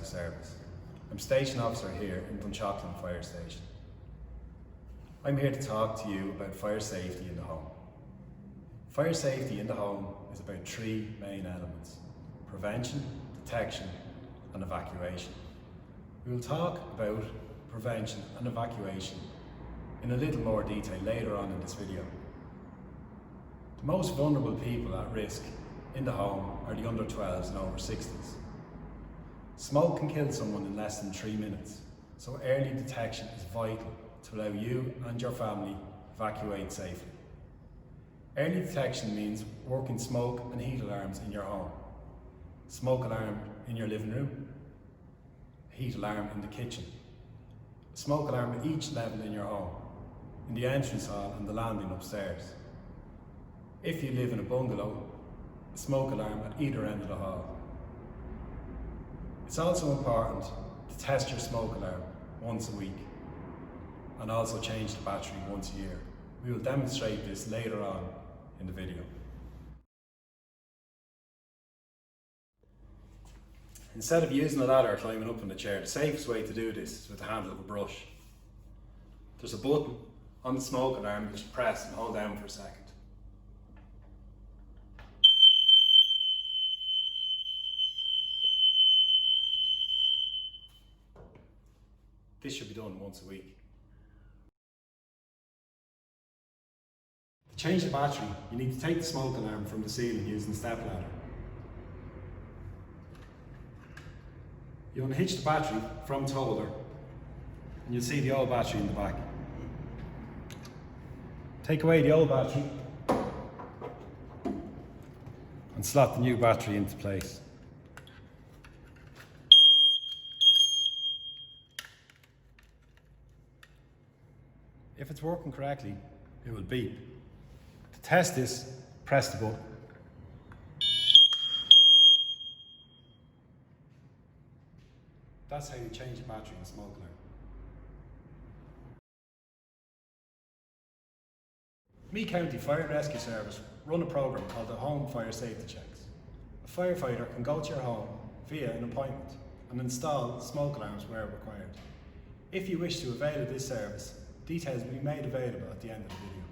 Rescue Service. I'm Station Officer here in Dunshaughlin Fire Station. I'm here to talk to you about fire safety in the home. Fire safety in the home is about three main elements: prevention, detection and evacuation. We will talk about prevention and evacuation in a little more detail later on in this video. The most vulnerable people at risk in the home are the under 12s and over 60s. Smoke can kill someone in less than 3 minutes, so early detection is vital to allow you and your family evacuate safely. Early detection means working smoke and heat alarms in your home. Smoke alarm in your living room, heat alarm in the kitchen. Smoke alarm at each level in your home, in the entrance hall and the landing upstairs. If you live in a bungalow, a smoke alarm at either end of the hall. It's also important to test your smoke alarm once a week and also change the battery once a year. We will demonstrate this later on in the video. Instead of using a ladder or climbing up on the chair, the safest way to do this is with the handle of a brush. There's a button on the smoke alarm which you press and hold down for a second. This should be done once a week. To change the battery, you need to take the smoke alarm from the ceiling using the stepladder. You unhitch the battery from its holder and you'll see the old battery in the back. Take away the old battery and slot the new battery into place. If it's working correctly, it will beep. To test this, press the button. That's how you change the battery in a smoke alarm. Meath County Fire and Rescue Service run a programme called the Home Fire Safety Checks. A firefighter can go to your home via an appointment and install smoke alarms where required. If you wish to avail of this service, details will be made available at the end of the video.